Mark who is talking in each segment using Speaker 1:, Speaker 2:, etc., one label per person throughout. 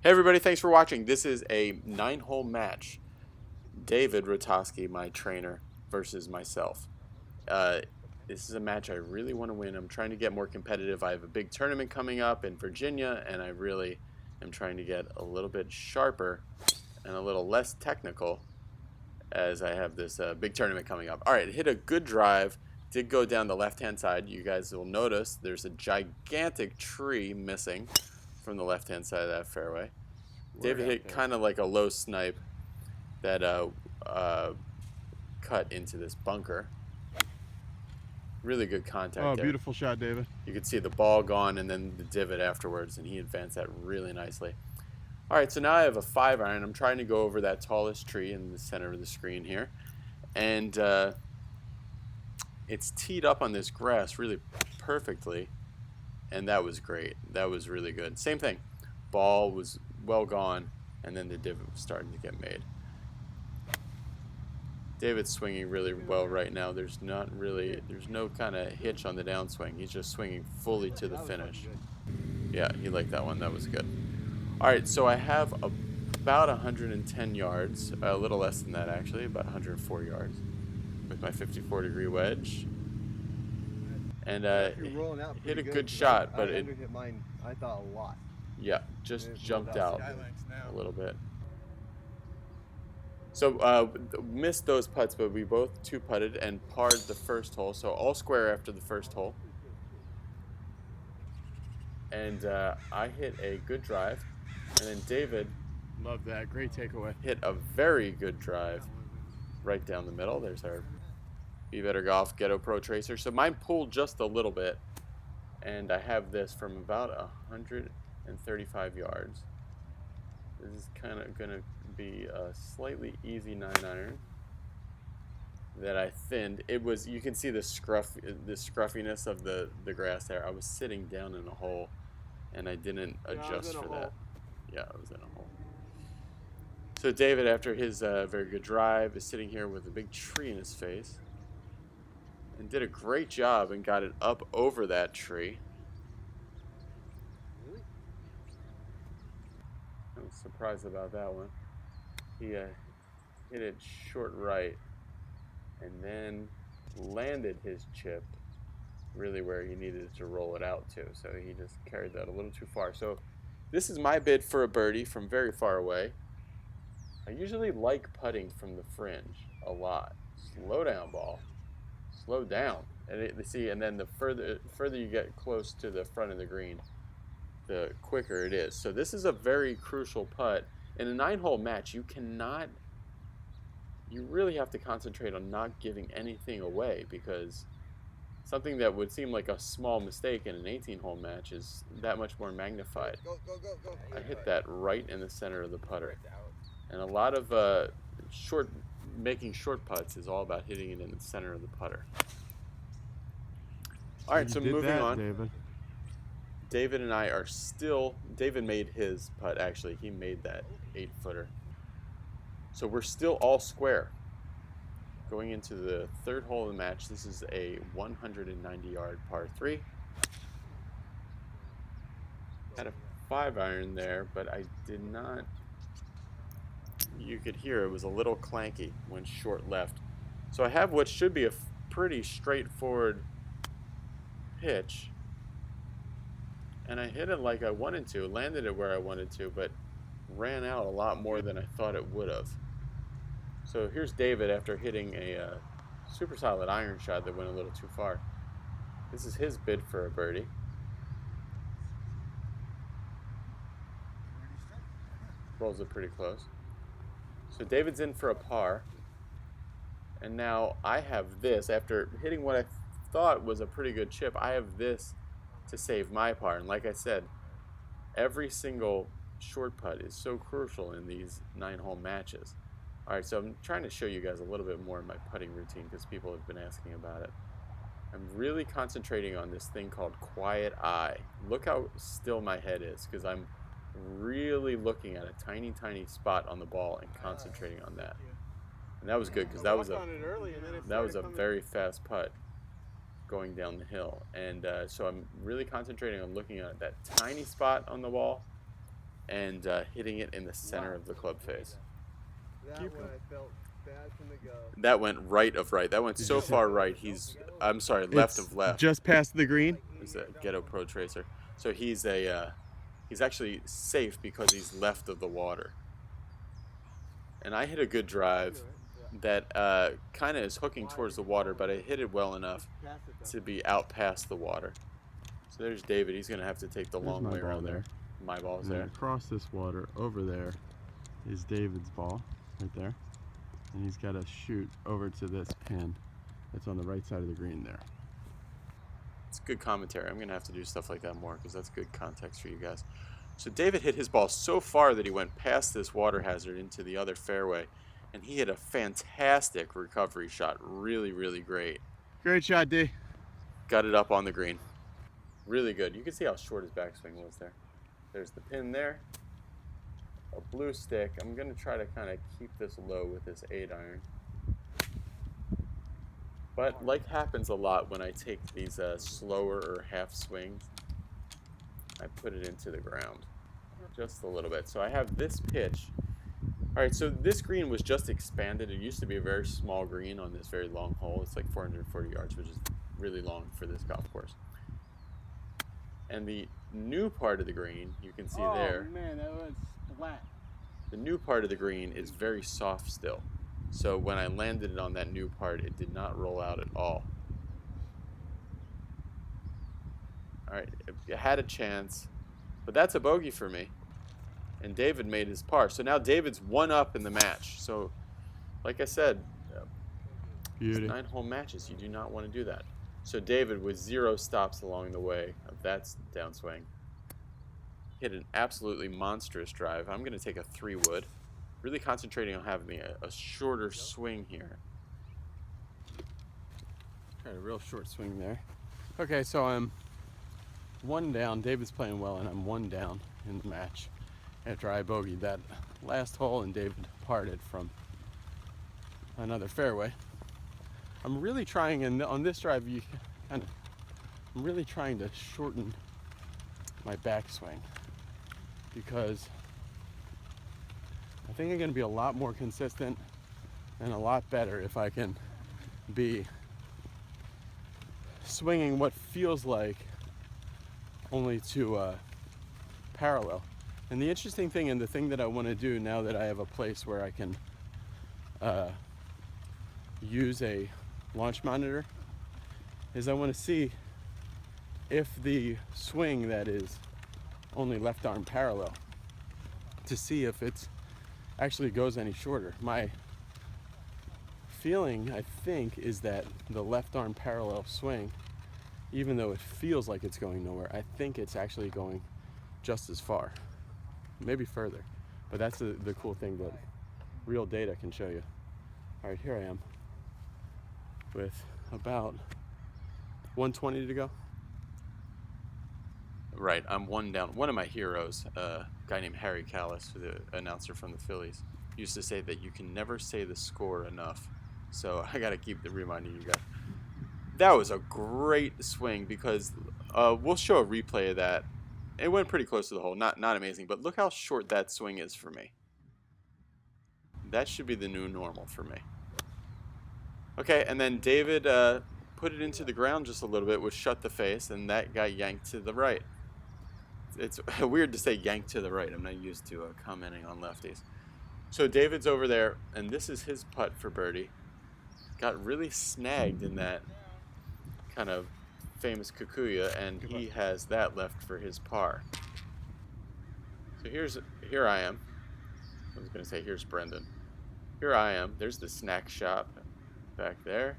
Speaker 1: Hey everybody, thanks for watching. This is a 9-hole match. David Rotowski, my trainer, versus myself. This is a match I really want to win. I'm trying to get more competitive. I have a big tournament coming up in Virginia, and I really am trying to get a little bit sharper and a little less technical as I have this big tournament coming up. Alright, hit a good drive. Did go down the left-hand side. You guys will notice there's a gigantic tree missing from the left-hand side of that fairway. David hit kind of like a low snipe that cut into this bunker. Really good contact.
Speaker 2: Oh,
Speaker 1: there.
Speaker 2: Beautiful shot, David.
Speaker 1: You could see the ball gone and then the divot afterwards, and he advanced that really nicely. All right, so now I have a 5-iron. I'm trying to go over that tallest tree in the center of the screen here, and it's teed up on this grass really perfectly, and that was great. That was really good. Same thing. Ball was well gone, and then the divot was starting to get made. David's swinging really well right now. There's no kind of hitch on the downswing. He's just swinging fully to the finish. Yeah, he liked that one. That was good. All right, so I have about 110 yards, a little less than that actually, about 104 yards with my 54-degree wedge. And hit a good shot, but it
Speaker 3: hit mine, I thought, a lot.
Speaker 1: Yeah, just jumped out a little bit. So missed those putts, but we both two-putted and parred the first hole. So all square after the first hole. And I hit a good drive. And then David,
Speaker 2: Love that. Great takeaway.
Speaker 1: hit a very good drive right down the middle. There's our Be Better Golf Ghetto Pro Tracer. So mine pulled just a little bit. And I have this from about 135 yards. This is kind of going to be a slightly easy 9-iron that I thinned. It was, you can see the scruffiness of the grass there. I was sitting down in a hole and I didn't adjust for that. Yeah, I was in a hole. So David, after his very good drive, is sitting here with a big tree in his face and did a great job and got it up over that tree. I was surprised about that one. He hit it short right and then landed his chip really where he needed to roll it out to. So he just carried that a little too far. So this is my bid for a birdie from very far away. I usually like putting from the fringe a lot. Slow down, ball. Slow down. And then the further you get close to the front of the green, the quicker it is. So this is a very crucial putt. In a 9-hole match, you really have to concentrate on not giving anything away, because something that would seem like a small mistake in an 18-hole match is that much more magnified. I hit that right in the center of the putter. And a lot of making short putts is all about hitting it in the center of the putter. All right, so moving on. David and I are still, David made his putt actually. He made that 8-footer. So we're still all square. Going into the 3rd hole of the match, this is a 190-yard par 3. Had a 5-iron there, but I did not, you could hear it was a little clanky, went short left. So I have what should be a pretty straightforward pitch. And I hit it like I wanted to, landed it where I wanted to, but ran out a lot more than I thought it would have. So here's David after hitting a super solid iron shot that went a little too far. This is his bid for a birdie. Rolls it pretty close. So David's in for a par. And now I have this, after hitting what I thought was a pretty good chip, I have this to save my par. And like I said, every single short putt is so crucial in these 9-hole matches. Alright, so I'm trying to show you guys a little bit more of my putting routine because people have been asking about it. I'm really concentrating on this thing called quiet eye. Look how still my head is, because I'm really looking at a tiny, tiny spot on the ball and concentrating on that. And that was good because that was a very fast putt going down the hill. And so I'm really concentrating on looking at that tiny spot on the ball and hitting it in the center of the club face.
Speaker 3: That
Speaker 2: Keep
Speaker 3: one
Speaker 2: going.
Speaker 3: I felt bad from the go.
Speaker 1: That went right of right. That went so far right. I'm sorry, left of left.
Speaker 2: Just past the green.
Speaker 1: Is a Ghetto Pro Tracer. So he's he's actually safe because he's left of the water. And I hit a good drive that kind of is hooking towards the water, but I hit it well enough to be out past the water. So there's David. He's going to have to take the
Speaker 2: There's
Speaker 1: long
Speaker 2: my
Speaker 1: way
Speaker 2: ball
Speaker 1: around
Speaker 2: there.
Speaker 1: there. My ball's
Speaker 2: And then
Speaker 1: there.
Speaker 2: across this water, over there, is David's ball, right there. And he's got to shoot over to this pin that's on the right side of the green there.
Speaker 1: It's good commentary. I'm going to have to do stuff like that more because that's good context for you guys. So David hit his ball so far that he went past this water hazard into the other fairway, and he hit a fantastic recovery shot. Really, really great.
Speaker 2: Great shot, D.
Speaker 1: Got it up on the green. Really good. You can see how short his backswing was there. There's the pin there. A blue stick. I'm going to try to kind of keep this low with this 8-iron. But like happens a lot when I take these slower or half swings, I put it into the ground just a little bit. So I have this pitch. All right, so this green was just expanded. It used to be a very small green on this very long hole. It's like 440 yards, which is really long for this golf course. And the new part of the green, you can see there.
Speaker 2: Oh man, that was flat.
Speaker 1: The new part of the green is very soft still. So when I landed it on that new part, it did not roll out at all. All right, it had a chance, but that's a bogey for me. And David made his par. So now David's 1 up in the match. So, like I said,
Speaker 2: Beauty.
Speaker 1: 9-hole matches, you do not want to do that. So David with 0 stops along the way of that downswing. Hit an absolutely monstrous drive. I'm going to take a 3-wood. Really concentrating on having a shorter swing here. Got a real short swing there.
Speaker 2: Okay, so I'm 1 down. David's playing well, and I'm 1 down in the match after I bogeyed that last hole and David parted from another fairway. I'm really trying, and on this drive, I'm really trying to shorten my backswing because I think I'm going to be a lot more consistent and a lot better if I can be swinging what feels like only to parallel. And the interesting thing, and the thing that I want to do now that I have a place where I can use a launch monitor, is I want to see if the swing that is only left arm parallel, to see if it's actually goes any shorter. My feeling, I think, is that the left arm parallel swing, even though it feels like it's going nowhere, I think it's actually going just as far, maybe further. But that's the cool thing that real data can show you. All right, here I am with about 120 to go.
Speaker 1: Right, I'm 1 down. One of my heroes, a guy named Harry Callis, the announcer from the Phillies, used to say that you can never say the score enough. So I got to keep reminding you guys. That was a great swing because we'll show a replay of that. It went pretty close to the hole. Not amazing, but look how short that swing is for me. That should be the new normal for me. Okay, and then David put it into the ground just a little bit, was shut the face, and that got yanked to the right. It's weird to say yanked to the right. I'm not used to commenting on lefties. So David's over there, and this is his putt for birdie. Got really snagged in that kind of famous Kikuya, and he has that left for his par. So here I am. I was going to say here's Brendan. Here I am. There's the snack shop back there.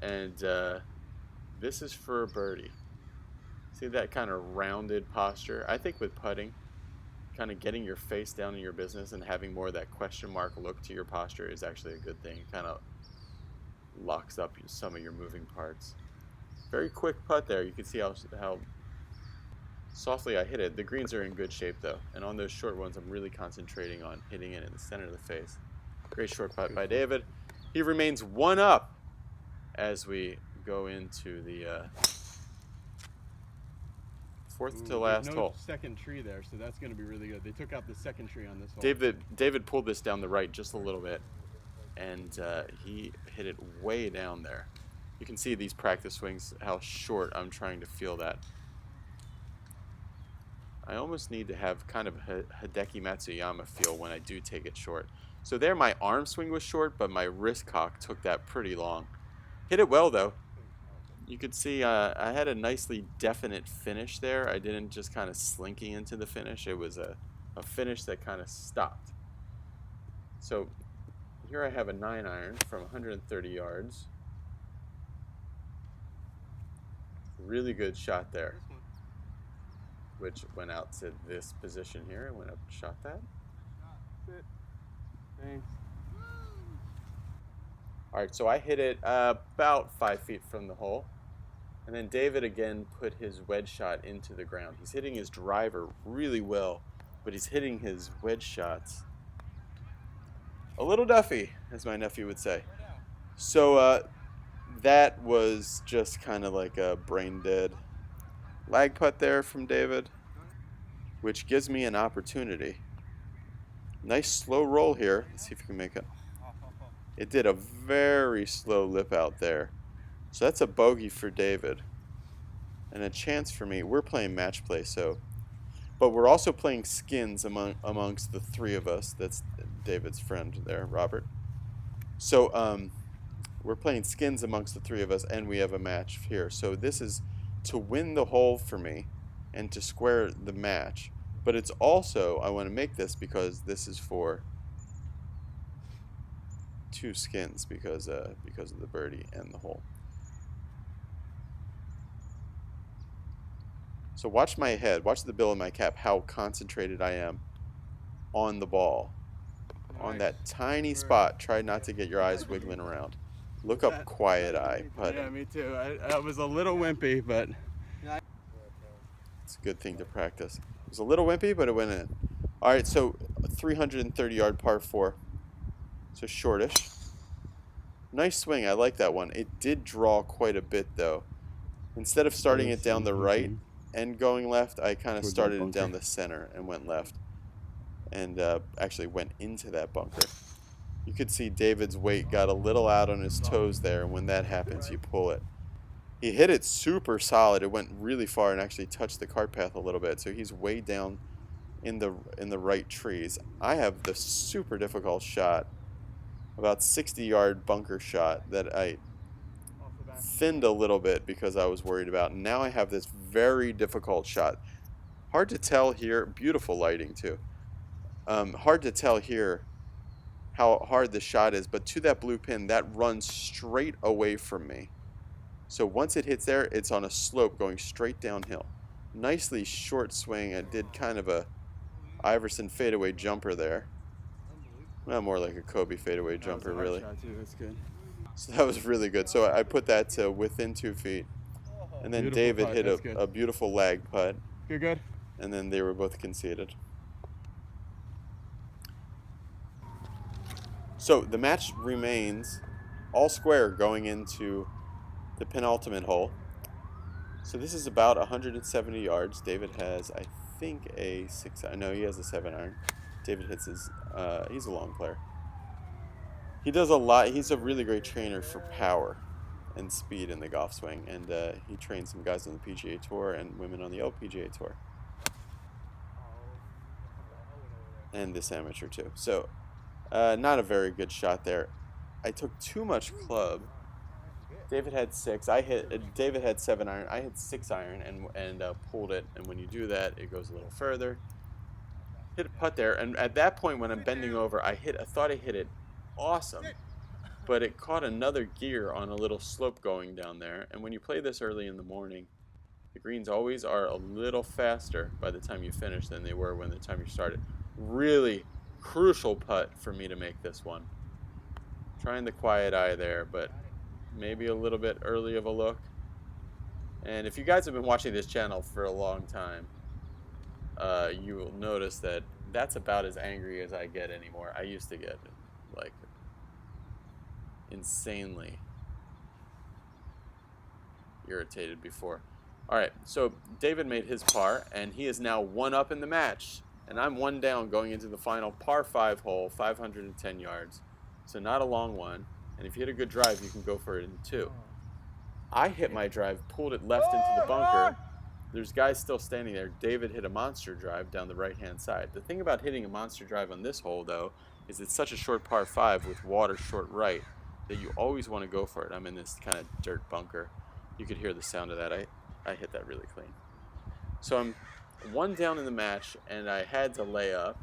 Speaker 1: And this is for a birdie. See that kind of rounded posture? I think with putting, kind of getting your face down in your business and having more of that question mark look to your posture is actually a good thing. It kind of locks up some of your moving parts. Very quick putt there. You can see how softly I hit it. The greens are in good shape though. And on those short ones, I'm really concentrating on hitting it in the center of the face. Great short putt by David. He remains 1 up as we go into the Fourth to
Speaker 2: There's
Speaker 1: last
Speaker 2: no
Speaker 1: hole.
Speaker 2: second tree there, so that's going to be really good. They took out the second tree on this hole.
Speaker 1: David pulled this down the right just a little bit, and he hit it way down there. You can see these practice swings, how short I'm trying to feel that. I almost need to have kind of Hideki Matsuyama feel when I do take it short. So there my arm swing was short, but my wrist cock took that pretty long. Hit it well, though. You could see I had a nicely definite finish there. I didn't just kind of slinky into the finish. It was a finish that kind of stopped. So here I have a 9-iron from 130 yards. Really good shot there, which went out to this position here. I went up and shot that.
Speaker 2: That's it. Thanks.
Speaker 1: All right, so I hit it about 5 feet from the hole. And then David again put his wedge shot into the ground. He's hitting his driver really well, but he's hitting his wedge shots a little duffy, as my nephew would say. So that was just kind of like a brain dead lag putt there from David, which gives me an opportunity. Nice slow roll here. Let's see if we can make it. It did a very slow lip out there. So that's a bogey for David. And a chance for me. We're playing match play, but we're also playing skins amongst the three of us. That's David's friend there, Robert. So we're playing skins amongst the three of us, and we have a match here. So this is to win the hole for me and to square the match. But it's also, I want to make this because this is for 2 skins because of the birdie and the hole. So watch my head, watch the bill of my cap, how concentrated I am on the ball. Nice. On that tiny spot. Try not to get your eyes wiggling around. Look up quiet eye putting.
Speaker 2: Yeah, me too. I was a little wimpy, but
Speaker 1: it's a good thing to practice. It was a little wimpy, but it went in. All right, so a 330-yard par 4. So shortish. Nice swing. I like that one. It did draw quite a bit, though. Instead of starting it down the right and going left, I kind of started it down the center and went left. And actually went into that bunker. You could see David's weight got a little out on his toes there, and when that happens, you pull it. He hit it super solid. It went really far and actually touched the cart path a little bit, so he's way down in the right trees. I have the super difficult shot, about 60-yard bunker shot that I thinned a little bit because I was worried about. And now I have this very difficult shot. Hard to tell here. Beautiful lighting too. Hard to tell here how hard the shot is, but to that blue pin, that runs straight away from me. So once it hits there, it's on a slope going straight downhill. Nicely short swing. I did kind of a Iverson fadeaway jumper there. Well, more like a Kobe fadeaway jumper, really.
Speaker 2: Shot too. That's good.
Speaker 1: So that was really good. So I put that to within 2 feet. And then
Speaker 2: Beautiful
Speaker 1: David
Speaker 2: putt.
Speaker 1: hit a beautiful lag putt.
Speaker 2: You're good.
Speaker 1: And then they were both conceded. So the match remains all square going into the penultimate hole. So this is about 170 yards. David has, I think, a 6-iron. No, he has a 7-iron. David hits his, he's a long player. He does a lot. He's a really great trainer for power and speed in the golf swing. And he trains some guys on the PGA Tour and women on the LPGA Tour. And this amateur too. So not a very good shot there. I took too much club. David had 6. David had 7-iron. I had 6-iron and pulled it. And when you do that, it goes a little further. Hit a putt there, and at that point when I'm bending over, I thought I hit it awesome, but it caught another gear on a little slope going down there. And when you play this early in the morning, the greens always are a little faster by the time you finish than they were when the time you started. Really crucial putt for me to make this one. Trying the quiet eye there, but maybe a little bit early of a look. And if you guys have been watching this channel for a long time, you will notice that that's about as angry as I get anymore. I used to get like insanely irritated before. All right, so David made his par, and he is now 1 up in the match. And I'm 1 down going into the final par 5 hole, 510 yards. So not a long one. And if you hit a good drive, you can go for it in 2. I hit my drive, pulled it left into the bunker. There's guys still standing there. David hit a monster drive down the right-hand side. The thing about hitting a monster drive on this hole, though, is it's such a short par 5 with water short right that you always want to go for it. I'm in this kind of dirt bunker. You could hear the sound of that. I hit that really clean. So I'm 1 down in the match, and I had to lay up.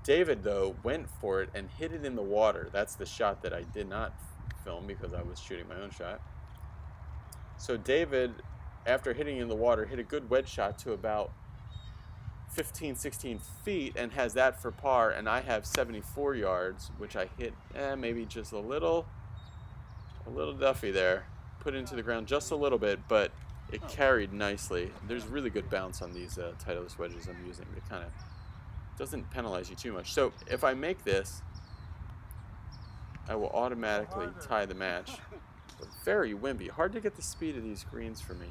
Speaker 1: David, though, went for it and hit it in the water. That's the shot that I did not film because I was shooting my own shot. So David, after hitting in the water, hit a good wedge shot to about 15, 16 feet and has that for par, and I have 74 yards, which I hit maybe just a little duffy there. Put it into the ground just a little bit, but it carried nicely. There's really good bounce on these Titleist wedges I'm using. It kind of doesn't penalize you too much. So if I make this, I will automatically tie the match. But very wimpy. Hard to get the speed of these greens for me.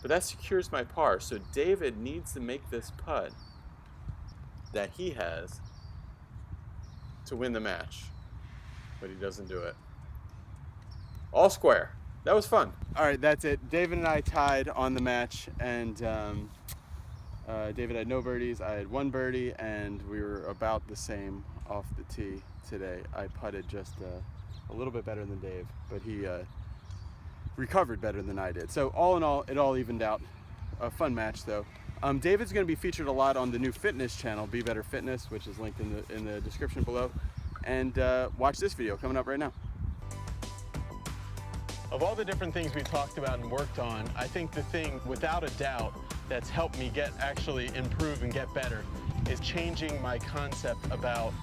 Speaker 1: But that secures my par. So David needs to make this putt that he has to win the match. But he doesn't do it. All square. That was fun.
Speaker 2: All right, that's it. David and I tied on the match, and David had no birdies. I had 1 birdie, and we were about the same off the tee today. I putted just a little bit better than Dave, but he recovered better than I did. So all in all, it all evened out. A fun match, though. David's going to be featured a lot on the new fitness channel, Be Better Fitness, which is linked in the description below. And watch this video coming up right now. Of all the different things we talked about and worked on, I think the thing, without a doubt, that's helped me actually improve and get better is changing my concept about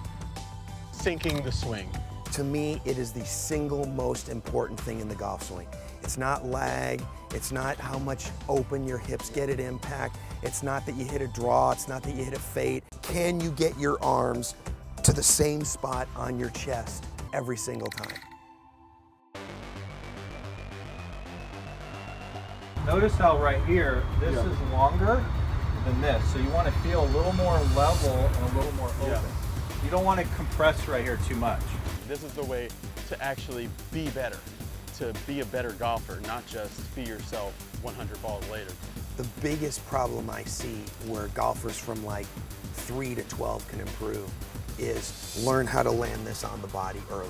Speaker 2: sinking the swing.
Speaker 4: To me, it is the single most important thing in the golf swing. It's not lag, it's not how much open your hips get at impact, it's not that you hit a draw, it's not that you hit a fade. Can you get your arms to the same spot on your chest every single time?
Speaker 5: Notice how right here, this is longer than this. So you want to feel a little more level and a little more open.
Speaker 2: Yeah.
Speaker 5: You don't want to compress right here too much.
Speaker 2: This is the way to actually be better, to be a better golfer, not just be yourself 100 balls later.
Speaker 4: The biggest problem I see where golfers from like 3 to 12 can improve is learn how to land this on the body earlier.